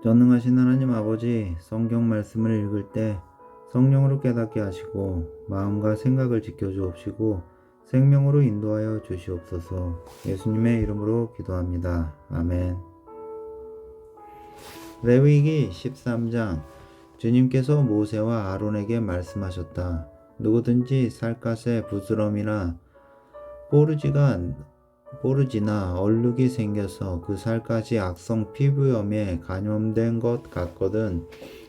전능하신 하나님 아버지, 성경 말씀을 읽을 때 성령으로 깨닫게 하시고 마음과 생각을 지켜주옵시고 생명으로 인도하여 주시옵소서. 예수님의 이름으로 기도합니다. 아멘. 레위기 13장. 주님께서 모세와 아론에게 말씀하셨다. 누구든지 살갗에 부스럼이나 뽀르지나 얼룩이 생겨서 그 살갗이 악성 피부염에 감염된 것 같거든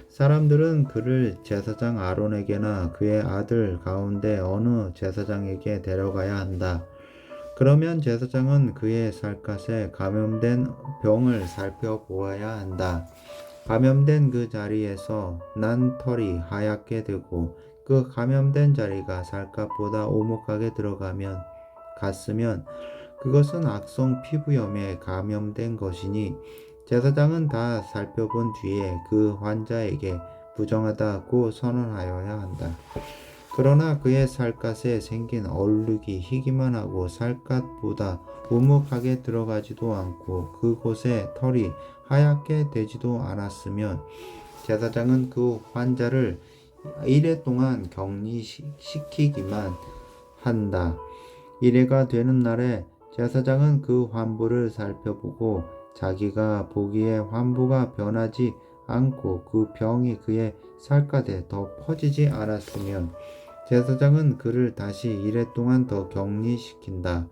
사람들은 그를 제사장 아론에게나 그의 아들 가운데 어느 제사장에게 데려가야 한다. 그러면 제사장은 그의 살갗에 감염된 병을 살펴보아야 한다. 감염된 그 자리에서 난 털이 하얗게 되고 그 감염된 자리가 살갗보다 오목하게 갔으면 그것은 악성 피부염에 감염된 것이니 제사장은 다 살펴본 뒤에 그 환자에게 부정하다고 선언하여야 한다. 그러나 그의 살갗에 생긴 얼룩이 희기만 하고 살갗보다 우묵하게 들어가지도 않고 그곳에 털이 하얗게 되지도 않았으면 제사장은 그 환자를 이래 동안 격리시키기만 한다. 이래가 되는 날에 제사장은 그 환부를 살펴보고 자기가 보기에 환부가 변하지 않고 그 병이 그의 살갗에 더 퍼지지 않았으면 제사장은 그를 다시 이래 동안 더 격리시킨다.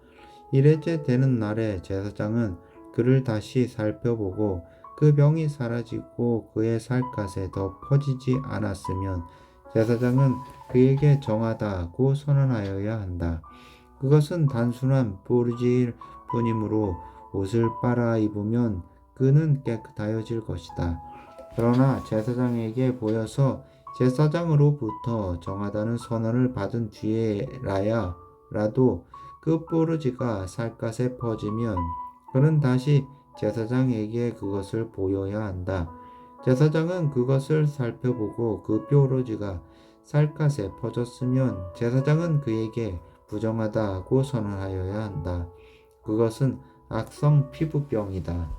이래째 되는 날에 제사장은 그를 다시 살펴보고 그 병이 사라지고 그의 살갗에 더 퍼지지 않았으면 제사장은 그에게 정하다고 선언하여야 한다. 그것은 단순한 뽀르지일 뿐이므로 옷을 빨아 입으면 그는 깨끗하여질 것이다. 그러나 제사장에게 보여서 제사장으로부터 정하다는 선언을 받은 뒤에라도 그 뽀르지가 살갗에 퍼지면 그는 다시 제사장에게 그것을 보여야 한다. 제사장은 그것을 살펴보고 그 뽀르지가 살갗에 퍼졌으면 제사장은 그에게 부정하다고 선언하여야 한다. 그것은 악성 피부병이다.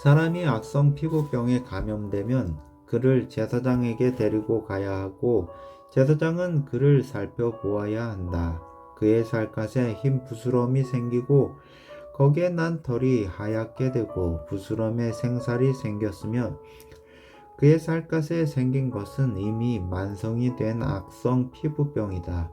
사람이 악성 피부병에 감염되면 그를 제사장에게 데리고 가야 하고 제사장은 그를 살펴보아야 한다. 그의 살갗에 흰 부스럼이 생기고 거기에 난 털이 하얗게 되고 부스럼에 생살이 생겼으면 그의 살갗에 생긴 것은 이미 만성이 된 악성 피부병이다.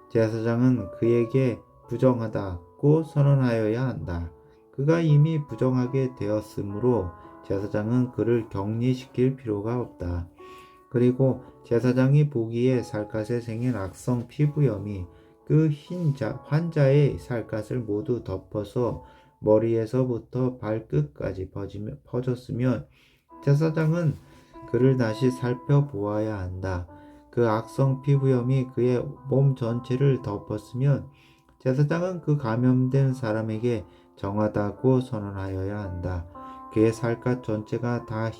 제사장은 그에게 부정하다고 선언하여야 한다. 그가 이미 부정하게 되었으므로 제사장은 그를 격리시킬 필요가 없다. 그리고 제사장이 보기에 살갗에 생긴 악성 피부염이 그 환자의 살갗을 모두 덮어서 머리에서부터 발끝까지 퍼졌으면 제사장은 그를 다시 살펴보아야 한다. 그 악성 피부염이 그의 몸 전체를 덮었으면 제사장은 그 감염된 사람에게 정하다고 선언하여야 한다. 그의 살갗 전체가 다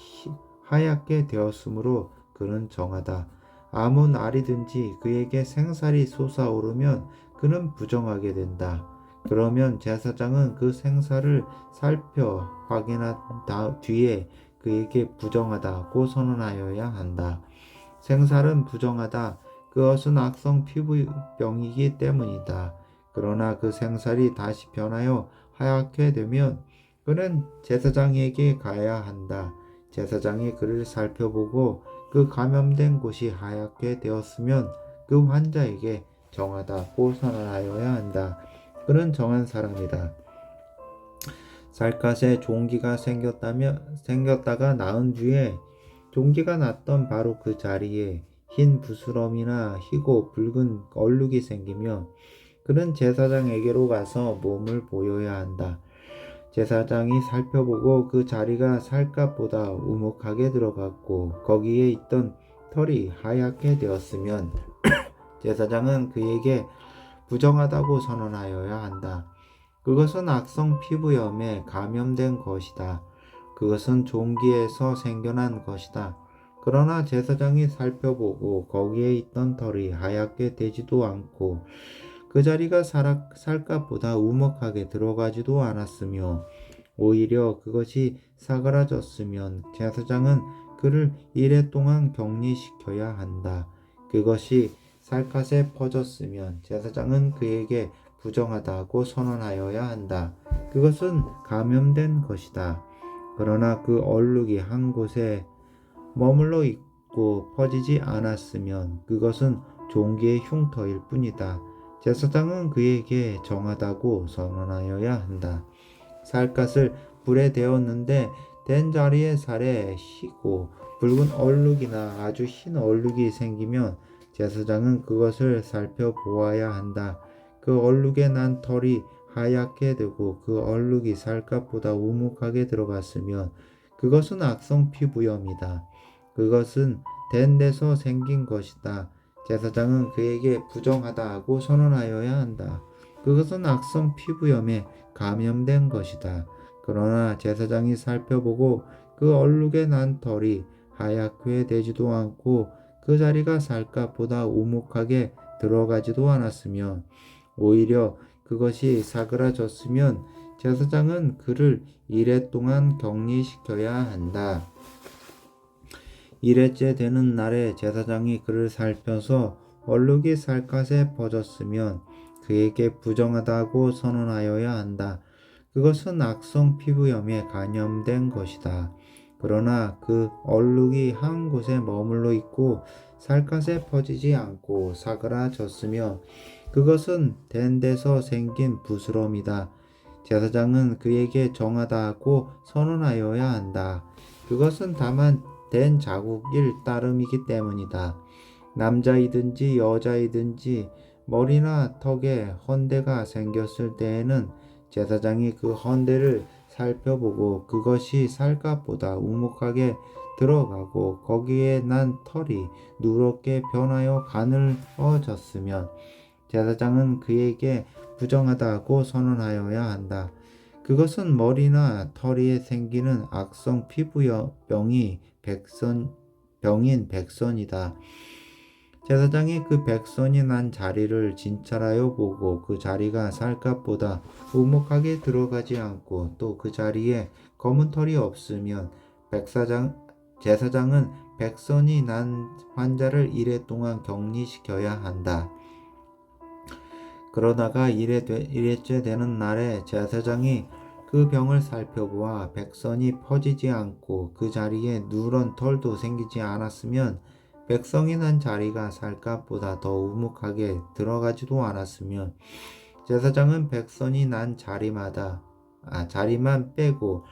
하얗게 되었으므로 그는 정하다. 아무 날이든지 그에게 생살이 솟아오르면 그는 부정하게 된다. 그러면 제사장은 그 생살을 살펴 확인한 뒤에 그에게 부정하다고 선언하여야 한다. 생살은 부정하다. 그것은 악성 피부병이기 때문이다. 그러나 그 생살이 다시 변하여 하얗게 되면 그는 제사장에게 가야 한다. 제사장이 그를 살펴보고 그 감염된 곳이 하얗게 되었으면 그 환자에게 정하다고 선언하여야 한다. 그는 정한 사람이다. 살갗에 종기가 생겼다가 나은 뒤에 종기가 났던 바로 그 자리에 흰 부스럼이나 희고 붉은 얼룩이 생기며 그는 제사장에게로 가서 몸을 보여야 한다. 제사장이 살펴보고 그 자리가 살갗보다 우묵하게 들어갔고 거기에 있던 털이 하얗게 되었으면 제사장은 그에게 부정하다고 선언하여야 한다. 그것은 악성 피부염에 감염된 것이다. 그것은 종기에서 생겨난 것이다. 그러나 제사장이 살펴보고 거기에 있던 털이 하얗게 되지도 않고 그 자리가 살갗보다 우먹하게 들어가지도 않았으며 오히려 그것이 사그라졌으면 제사장은 그를 이레 동안 격리시켜야 한다. 그것이 살갗에 퍼졌으면 제사장은 그에게 부정하다고 선언하여야 한다. 그것은 감염된 것이다. 그러나 그 얼룩이 한 곳에 머물러 있고 퍼지지 않았으면 그것은 종기의 흉터일 뿐이다. 제사장은 그에게 정하다고 선언하여야 한다. 살갗을 불에 데웠는데 된 자리에 살에 희고 붉은 얼룩이나 아주 흰 얼룩이 생기면 제사장은 그것을 살펴보아야 한다. 그 얼룩에 난 털이 하얗게 되고 그 얼룩이 살갗보다 우묵하게 들어갔으면 그것은 악성 피부염이다. 그것은 된 데서 생긴 것이다. 제사장은 그에게 부정하다 하고 선언하여야 한다. 그것은 악성 피부염에 감염된 것이다. 그러나 제사장이 살펴보고 그 얼룩에 난 털이 하얗게 되지도 않고 그 자리가 살갗보다 우묵하게 들어가지도 않았으면 오히려 그것이 사그라졌으면 제사장은 그를 이레 동안 격리시켜야 한다. 이레째 되는 날에 제사장이 그를 살펴서 얼룩이 살갗에 퍼졌으면 그에게 부정하다고 선언하여야 한다. 그것은 악성 피부염에 감염된 것이다. 그러나 그 얼룩이 한 곳에 머물러 있고 살갗에 퍼지지 않고 사그라졌으며 그것은 된 데서 생긴 부스럼이다. 제사장은 그에게 정하다 하고 선언하여야 한다. 그것은 다만 된 자국일 따름이기 때문이다. 남자이든지 여자이든지 머리나 턱에 헌대가 생겼을 때에는 제사장이 그 헌대를 살펴보고 그것이 살갗보다 우묵하게 들어가고 거기에 난 털이 누렇게 변하여 가늘어졌으면 제사장은 그에게 부정하다 하고 선언하여야 한다. 그것은 머리나 털에 생기는 악성 피부병이 병인 백선이다. 제사장이 그 백선이 난 자리를 진찰하여 보고 그 자리가 살갗보다 우묵하게 들어가지 않고 또 그 자리에 검은 털이 없으면 제사장은 백선이 난 환자를 이레 동안 격리시켜야 한다. 그러다가 이레째 되는 날에 제사장이 그 병을 살펴보아 백선이 퍼지지 않고 그 자리에 누런 털도 생기지 않았으면 백성이 난 자리가 살갗보다 더 우묵하게 들어가지도 않았으면 제사장은 백선이 난 자리만 빼고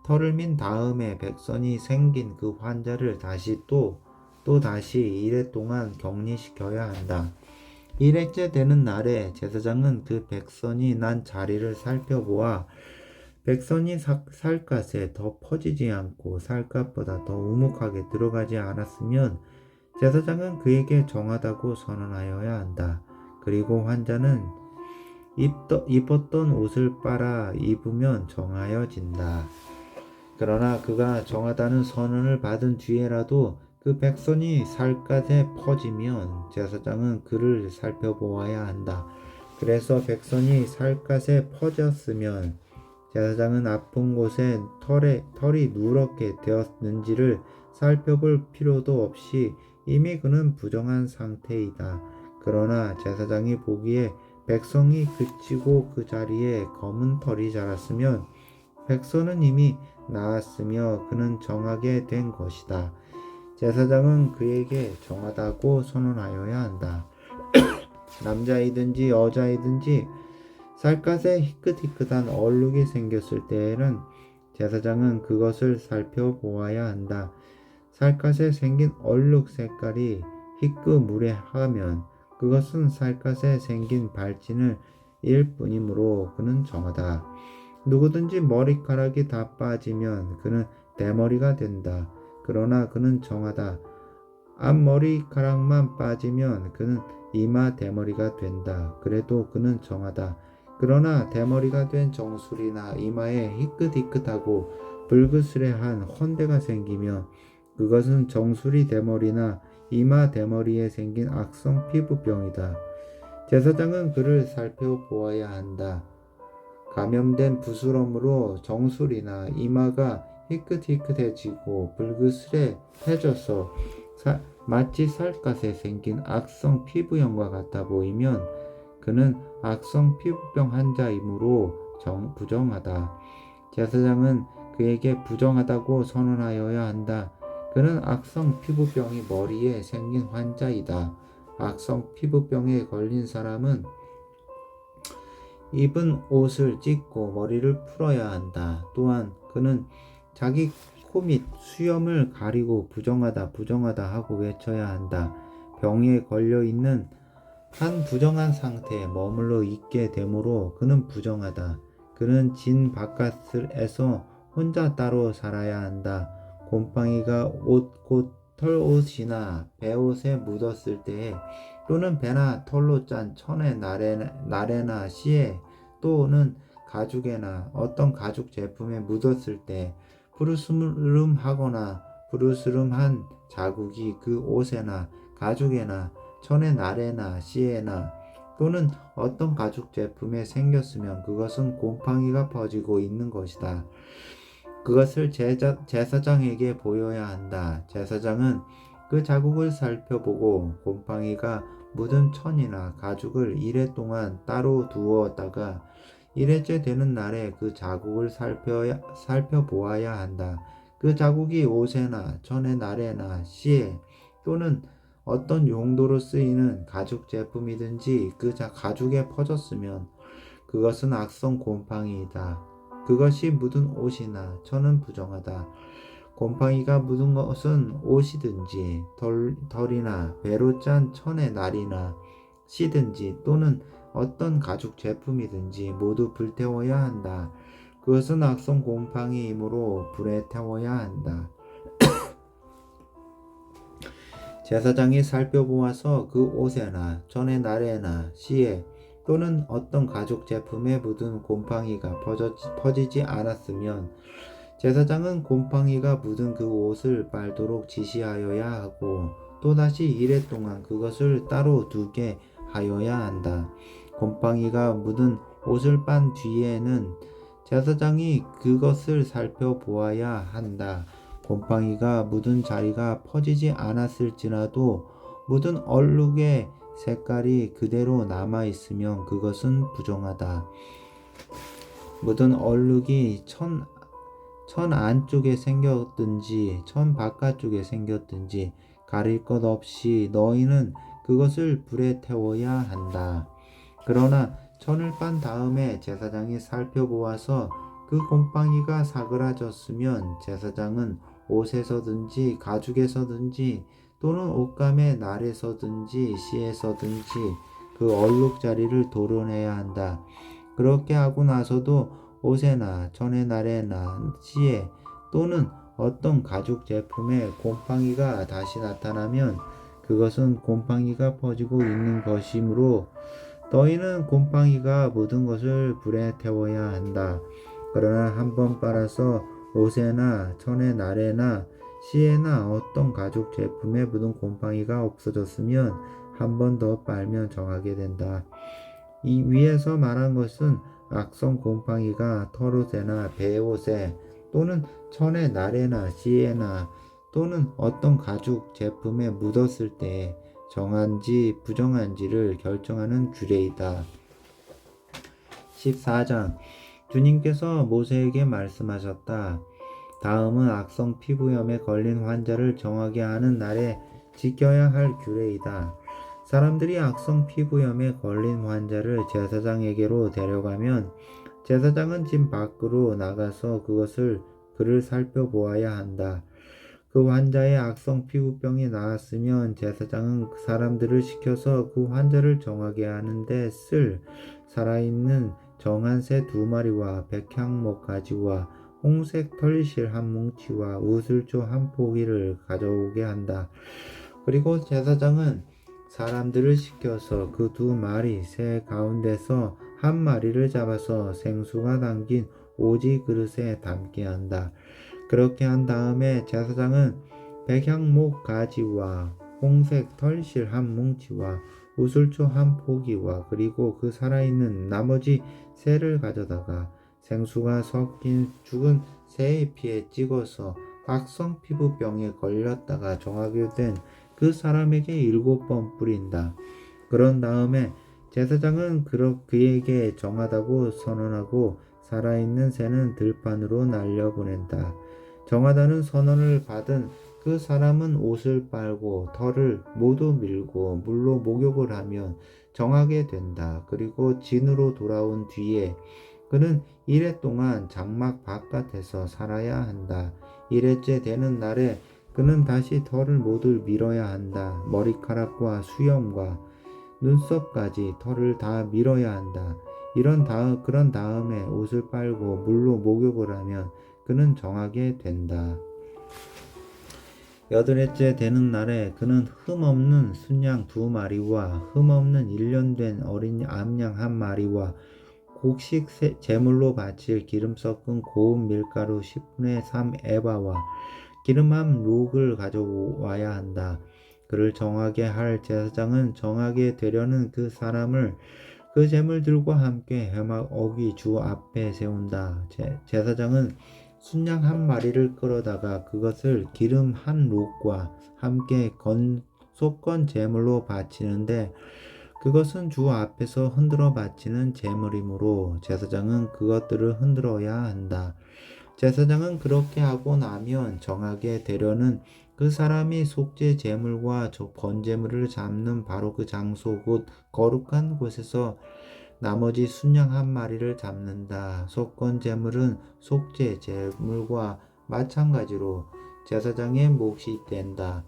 털을 민 다음에 백선이 생긴 그 환자를 다시 이레 동안 격리시켜야 한다. 이레째 되는 날에 제사장은 그 백선이 난 자리를 살펴보아 백선이 살갗에 더 퍼지지 않고 살갗보다 더 우묵하게 들어가지 않았으면 제사장은 그에게 정하다고 선언하여야 한다. 그리고 환자는 입었던 옷을 빨아 입으면 정하여진다. 그러나 그가 정하다는 선언을 받은 뒤에라도 그 백선이 살갗에 퍼지면 제사장은 그를 살펴보아야 한다. 그래서 백선이 살갗에 퍼졌으면 제사장은 아픈 곳에 털이 누렇게 되었는지를 살펴볼 필요도 없이 이미 그는 부정한 상태이다. 그러나 제사장이 보기에 백성이 그치고 그 자리에 검은 털이 자랐으면 백성은 이미 나았으며 그는 정하게 된 것이다. 제사장은 그에게 정하다고 선언하여야 한다. 남자이든지 여자이든지 살갗에 희끗희끗한 얼룩이 생겼을 때에는 제사장은 그것을 살펴보아야 한다. 살갗에 생긴 얼룩 색깔이 희끗무례하면 그것은 살갗에 생긴 발진을 일 뿐이므로 그는 정하다. 누구든지 머리카락이 다 빠지면 그는 대머리가 된다. 그러나 그는 정하다. 앞머리카락만 빠지면 그는 이마 대머리가 된다. 그래도 그는 정하다. 그러나 대머리가 된 정수리나 이마에 희끗희끗하고 불그스레한 헌대가 생기면 그것은 정수리 대머리나 이마 대머리에 생긴 악성 피부병이다. 제사장은 그를 살펴보아야 한다. 감염된 부스럼으로 정수리나 이마가 희끗희끗해지고 불그스레해져서 마치 살갗에 생긴 악성 피부염과 같아 보이면 그는 악성 피부병 환자이므로 부정하다. 제사장은 그에게 부정하다고 선언하여야 한다. 그는 악성 피부병이 머리에 생긴 환자이다. 악성 피부병에 걸린 사람은 입은 옷을 찢고 머리를 풀어야 한다. 또한 그는 자기 코 및 수염을 가리고 부정하다 하고 외쳐야 한다. 병에 걸려 있는 한 부정한 상태에 머물러 있게 되므로 그는 부정하다. 그는 진 바깥에서 혼자 따로 살아야 한다. 곰팡이가 옷 곧 털옷이나 배옷에 묻었을 때에 또는 배나 털로 짠 천의 나래나 씨에 또는 가죽에나 어떤 가죽 제품에 묻었을 때 푸르스름하거나 푸르스름한 자국이 그 옷에나 가죽에나 천의 나래나 씨에나 또는 어떤 가죽 제품에 생겼으면 그것은 곰팡이가 퍼지고 있는 것이다. 그것을 제사장에게 보여야 한다. 제사장은 그 자국을 살펴보고 곰팡이가 묻은 천이나 가죽을 이래 동안 따로 두었다가 이래째 되는 날에 그 자국을 살펴보아야 한다. 그 자국이 옷에나 천의 나래나 씨에 또는 어떤 용도로 쓰이는 가죽 제품이든지 그 가죽에 퍼졌으면 그것은 악성 곰팡이이다. 그것이 묻은 옷이나 천은 부정하다. 곰팡이가 묻은 것은 옷이든지 덜이나 배로 짠 천의 날이나 씨든지 또는 어떤 가죽 제품이든지 모두 불태워야 한다. 그것은 악성 곰팡이이므로 불에 태워야 한다. 제사장이 살펴보아서 그 옷에나 천의 날에나 씨에 또는 어떤 가죽 제품에 묻은 곰팡이가 퍼지지 않았으면 제사장은 곰팡이가 묻은 그 옷을 빨도록 지시하여야 하고 또다시 이래 동안 그것을 따로 두게 하여야 한다. 곰팡이가 묻은 옷을 빤 뒤에는 제사장이 그것을 살펴보아야 한다. 곰팡이가 묻은 자리가 퍼지지 않았을지라도 묻은 얼룩의 색깔이 그대로 남아있으면 그것은 부정하다. 묻은 얼룩이 천 안쪽에 생겼든지 천 바깥쪽에 생겼든지 가릴 것 없이 너희는 그것을 불에 태워야 한다. 그러나 천을 빤 다음에 제사장이 살펴보아서 그 곰팡이가 사그라졌으면 제사장은 옷에서든지 가죽에서든지 또는 옷감의 날에서든지 씨에서든지 그 얼룩 자리를 도려내야 한다. 그렇게 하고 나서도 옷에나 천의 날에나 씨에 또는 어떤 가죽 제품에 곰팡이가 다시 나타나면 그것은 곰팡이가 퍼지고 있는 것이므로 너희는 곰팡이가 묻은 것을 불에 태워야 한다. 그러나 한번 빨아서 옷에나 천의 날에나 씨에나 어떤 가죽 제품에 묻은 곰팡이가 없어졌으면 한 번 더 빨면 정하게 된다. 이 위에서 말한 것은 악성 곰팡이가 털옷에나 배옷에 또는 천의 날에나 씨에나 또는 어떤 가죽 제품에 묻었을 때 정한지 부정한지를 결정하는 규례이다. 14장 주님께서 모세에게 말씀하셨다. 다음은 악성 피부염에 걸린 환자를 정하게 하는 날에 지켜야 할 규례이다. 사람들이 악성 피부염에 걸린 환자를 제사장에게로 데려가면 제사장은 집 밖으로 나가서 그를 살펴보아야 한다. 그 환자의 악성 피부병이 나았으면 제사장은 그 사람들을 시켜서 그 환자를 정하게 하는데 쓸 살아있는 정한 새 2마리와 백향목 가지와 홍색 털실 한 뭉치와 우슬조 한 포기를 가져오게 한다. 그리고 제사장은 사람들을 시켜서 그 2마리 새 가운데서 한 마리를 잡아서 생수가 담긴 오지 그릇에 담게 한다. 그렇게 한 다음에 제사장은 백향목 가지와 홍색 털실 한 뭉치와 우슬초 한 포기와 그리고 그 살아있는 나머지 새를 가져다가 생수가 섞인 죽은 새의 피에 찍어서 각성 피부병에 걸렸다가 정하게 된 그 사람에게 7번 뿌린다. 그런 다음에 제사장은 그에게 정하다고 선언하고 살아있는 새는 들판으로 날려보낸다. 정하다는 선언을 받은 그 사람은 옷을 빨고 털을 모두 밀고 물로 목욕을 하면 정하게 된다. 그리고 진으로 돌아온 뒤에 그는 1회 동안 장막 바깥에서 살아야 한다. 1회째 되는 날에 그는 다시 털을 모두 밀어야 한다. 머리카락과 수염과 눈썹까지 털을 다 밀어야 한다. 그런 다음에 옷을 빨고 물로 목욕을 하면 그는 정하게 된다. 8회째 되는 날에 그는 흠없는 순양 2마리와 흠없는 1년 된 어린 암양 1마리와 곡식 제물로 바칠 기름 섞은 고운 밀가루 10분의 3 에바와 기름 한 룩을 가져와야 한다. 그를 정하게 할 제사장은 정하게 되려는 그 사람을 그 제물들과 함께 회막 어귀 주 앞에 세운다. 제사장은 순양 1마리를 끌어다가 그것을 기름 한 룩과 함께 속건 제물로 바치는데 그것은 주 앞에서 흔들어 바치는 제물이므로 제사장은 그것들을 흔들어야 한다. 제사장은 그렇게 하고 나면 정하게 되려는 그 사람이 속죄 제물과 번제물을 잡는 바로 그 장소 곧 거룩한 곳에서 나머지 순양 1마리를 잡는다. 속건 제물은 속죄 제물과 마찬가지로 제사장의 몫이 된다.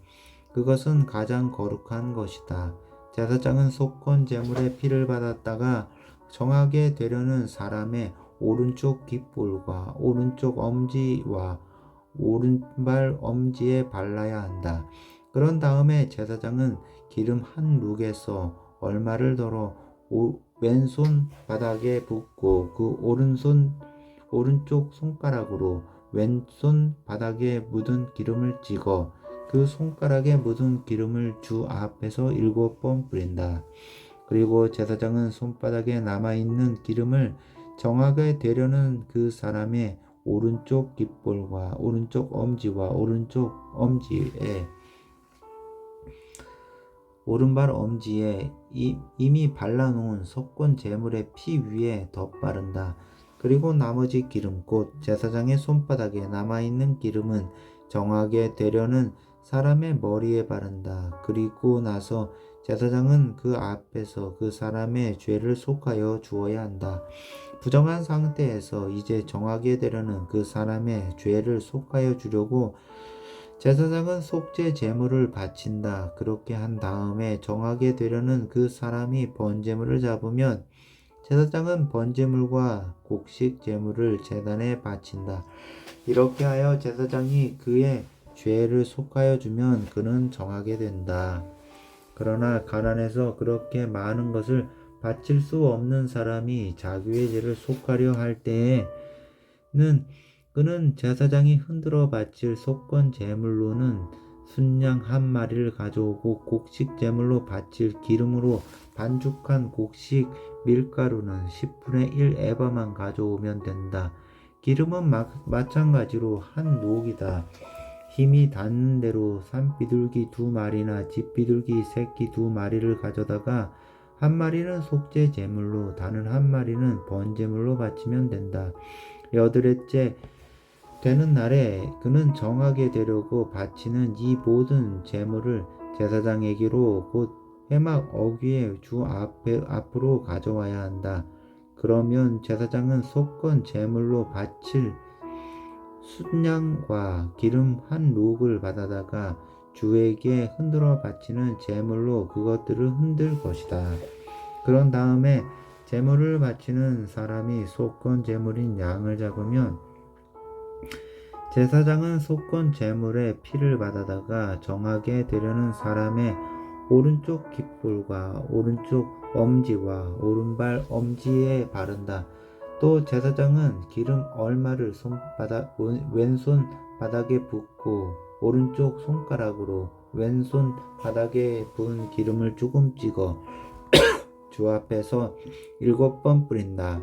그것은 가장 거룩한 것이다. 제사장은 속건 제물의 피를 받았다가 정하게 되려는 사람의 오른쪽 깃볼과 오른쪽 엄지와 오른발 엄지에 발라야 한다. 그런 다음에 제사장은 기름 한 룩에서 얼마를 덜어 왼손 바닥에 붓고 그 오른쪽 손가락으로 왼손 바닥에 묻은 기름을 찍어 그 손가락에 묻은 기름을 주 앞에서 7번 뿌린다. 그리고 제사장은 손바닥에 남아있는 기름을 정하게 되려는 그 사람의 오른쪽 깃볼과 오른쪽 엄지와 오른쪽 엄지에 오른발 엄지에 이미 발라놓은 속건 제물의 피 위에 덧바른다. 그리고 나머지 기름 곧 제사장의 손바닥에 남아있는 기름은 정하게 되려는 사람의 머리에 바른다. 그리고 나서 제사장은 그 앞에서 그 사람의 죄를 속하여 주어야 한다. 부정한 상태에서 이제 정하게 되려는 그 사람의 죄를 속하여 주려고 제사장은 속죄 제물을 바친다. 그렇게 한 다음에 정하게 되려는 그 사람이 번제물을 잡으면 제사장은 번제물과 곡식 제물을 제단에 바친다. 이렇게 하여 제사장이 그의 죄를 속하여 주면 그는 정하게 된다. 그러나 가난해서 그렇게 많은 것을 바칠 수 없는 사람이 자기의 죄를 속하려 할 때에는 그는 제사장이 흔들어 바칠 속건 제물로는 순양 1마리를 가져오고 곡식 제물로 바칠 기름으로 반죽한 곡식 밀가루는 10분의 1 에바만 가져오면 된다. 기름은 마찬가지로 한 녹이다. 힘이 닿는 대로 산비둘기 2마리나 집비둘기 새끼 2마리를 가져다가 1마리는 속죄 제물로 다른 1마리는 번제물로 바치면 된다. 8회째 되는 날에 그는 정하게 되려고 바치는 이 모든 제물을 제사장에게로 곧 회막 어귀의 주 앞으로 가져와야 한다. 그러면 제사장은 속건 제물로 바칠 순양과 기름 한 룩을 받아다가 주에게 흔들어 바치는 제물로 그것들을 흔들 것이다. 그런 다음에 제물을 바치는 사람이 속건 제물인 양을 잡으면 제사장은 속건 제물의 피를 받아다가 정하게 되려는 사람의 오른쪽 깃볼과 오른쪽 엄지와 오른발 엄지에 바른다. 또 제사장은 기름 얼마를 왼손 바닥에 붓고 오른쪽 손가락으로 왼손 바닥에 부은 기름을 조금 찍어 주 앞에서 7번 뿌린다.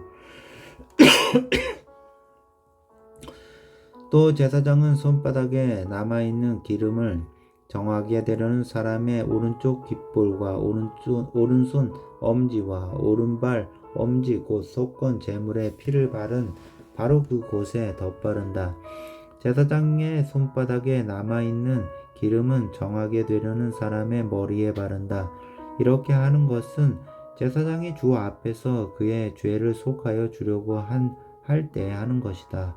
또 제사장은 손바닥에 남아있는 기름을 정하게 되려는 사람의 오른쪽 귓볼과 오른손 엄지와 오른발 엄지 곧 속건 제물의 피를 바른 바로 그곳에 덧바른다. 제사장의 손바닥에 남아있는 기름은 정하게 되려는 사람의 머리에 바른다. 이렇게 하는 것은 제사장이 주 앞에서 그의 죄를 속하여 주려고 할 때 하는 것이다.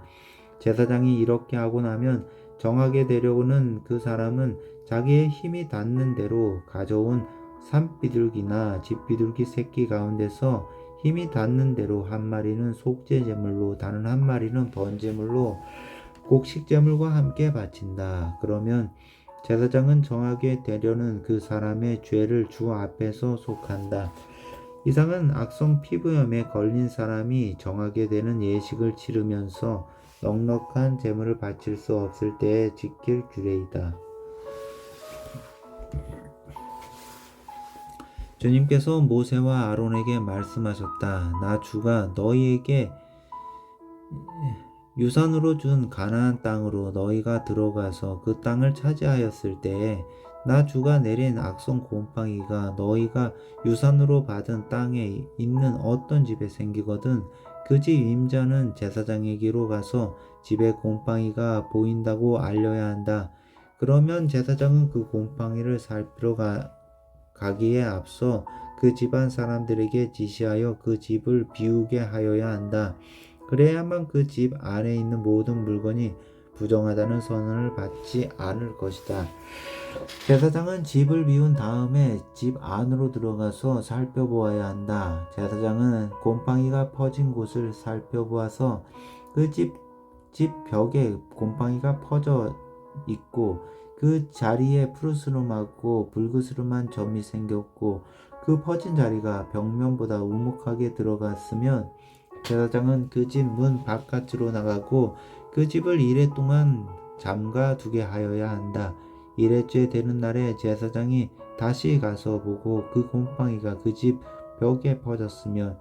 제사장이 이렇게 하고 나면 정하게 되려는 그 사람은 자기의 힘이 닿는 대로 가져온 산비둘기나 집비둘기 새끼 가운데서 힘이 닿는 대로 한 마리는 속죄제물로 다른 한 마리는 번제물로 곡식제물과 함께 바친다. 그러면 제사장은 정하게 되려는 그 사람의 죄를 주 앞에서 속한다. 이상은 악성 피부염에 걸린 사람이 정하게 되는 예식을 치르면서 넉넉한 제물을 바칠 수 없을 때에 지킬 규례이다. 주님께서 모세와 아론에게 말씀하셨다. 나 주가 너희에게 유산으로 준 가나안 땅으로 너희가 들어가서 그 땅을 차지하였을 때에 나 주가 내린 악성 곰팡이가 너희가 유산으로 받은 땅에 있는 어떤 집에 생기거든 그 집 임자는 제사장에게로 가서 집에 곰팡이가 보인다고 알려야 한다. 그러면 제사장은 그 곰팡이를 살피러 가기에 앞서 그 집안 사람들에게 지시하여 그 집을 비우게 하여야 한다. 그래야만 그 집 안에 있는 모든 물건이 부정하다는 선언을 받지 않을 것이다. 제사장은 집을 비운 다음에 집 안으로 들어가서 살펴보아야 한다. 제사장은 곰팡이가 퍼진 곳을 살펴보아서 그 집 벽에 곰팡이가 퍼져 있고 그 자리에 푸르스름하고 붉으스름한 점이 생겼고 그 퍼진 자리가 벽면보다 우묵하게 들어갔으면 제사장은 그 집 문 바깥으로 나가고 그 집을 이레 동안 잠가 두게 하여야 한다. 이레째 되는 날에 제사장이 다시 가서 보고 그 곰팡이가 그 집 벽에 퍼졌으면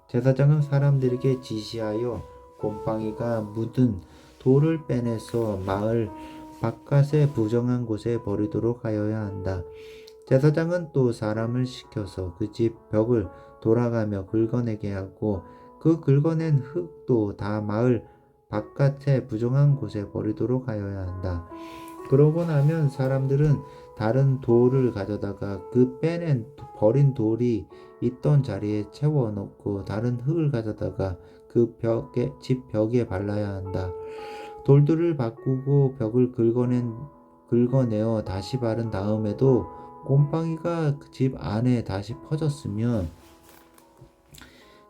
제사장은 사람들에게 지시하여 곰팡이가 묻은 돌을 빼내서 마을 바깥의 부정한 곳에 버리도록 하여야 한다. 제사장은 또 사람을 시켜서 그 집 벽을 돌아가며 긁어내게 하고 그 긁어낸 흙도 다 마을 바깥의 부정한 곳에 버리도록 하여야 한다. 그러고 나면 사람들은 다른 돌을 가져다가 그 버린 돌이 있던 자리에 채워 넣고 다른 흙을 가져다가 그 집 벽에 발라야 한다. 돌들을 바꾸고 벽을 긁어내어 다시 바른 다음에도 곰팡이가 그 집 안에 다시 퍼졌으면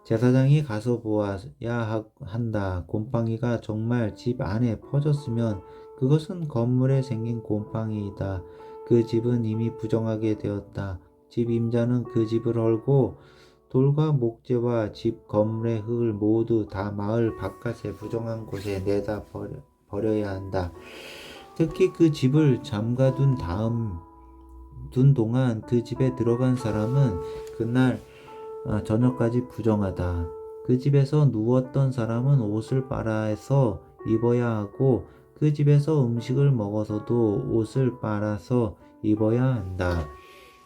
제사장이 가서 보아야 한다. 곰팡이가 정말 집 안에 퍼졌으면 그것은 건물에 생긴 곰팡이이다. 그 집은 이미 부정하게 되었다. 집 임자는 그 집을 헐고 돌과 목재와 집 건물의 흙을 모두 다 마을 바깥의 부정한 곳에 내다 버려야 한다. 특히 그 집을 잠가둔 동안 그 집에 들어간 사람은 그날 저녁까지 부정하다. 그 집에서 누웠던 사람은 옷을 빨아서 입어야 하고 그 집에서 음식을 먹어서도 옷을 빨아서 입어야 한다.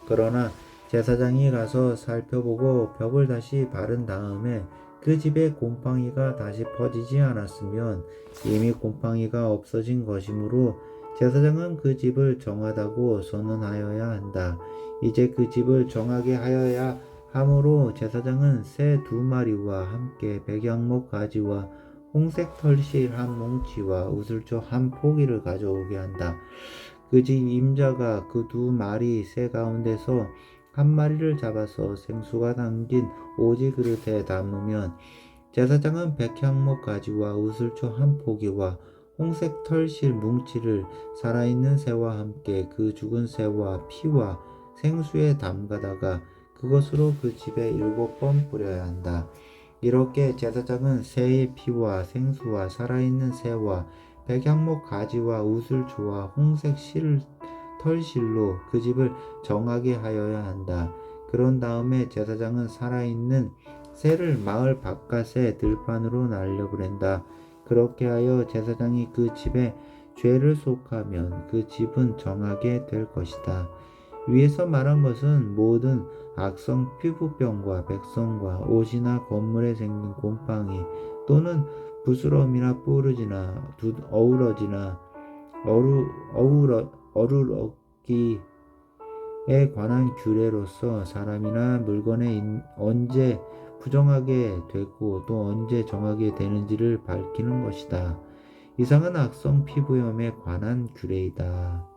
그러나 제사장이 가서 살펴보고 벽을 다시 바른 다음에 그 집에 곰팡이가 다시 퍼지지 않았으면 이미 곰팡이가 없어진 것이므로 제사장은 그 집을 정하다고 선언하여야 한다. 이제 그 집을 정하게 하여야 하므로 제사장은 새 2마리와 함께 백양목 가지와 홍색 털실 한 뭉치와 우슬초 한 포기를 가져오게 한다. 그 집 임자가 그 2마리 새 가운데서 한 마리를 잡아서 생수가 담긴 오지 그릇에 담으면 제사장은 백향목 가지와 우슬초 한 포기와 홍색 털실 뭉치를 살아있는 새와 함께 그 죽은 새와 피와 생수에 담가다가 그것으로 그 집에 7번 뿌려야 한다. 이렇게 제사장은 새의 피와 생수와 살아있는 새와 백향목 가지와 우슬초와 홍색 털실로 그 집을 정하게 하여야 한다. 그런 다음에 제사장은 살아있는 새를 마을 바깥의 들판으로 날려보낸다. 그렇게 하여 제사장이 그 집에 죄를 속하면 그 집은 정하게 될 것이다. 위에서 말한 것은 모든 악성 피부병과 백성과 옷이나 건물에 생긴 곰팡이 또는 부스럼이나 뽀르지나 어우러지나 어루러기에 관한 규례로서 사람이나 물건에 언제 부정하게 되고 또 언제 정하게 되는지를 밝히는 것이다. 이상은 악성 피부염에 관한 규례이다.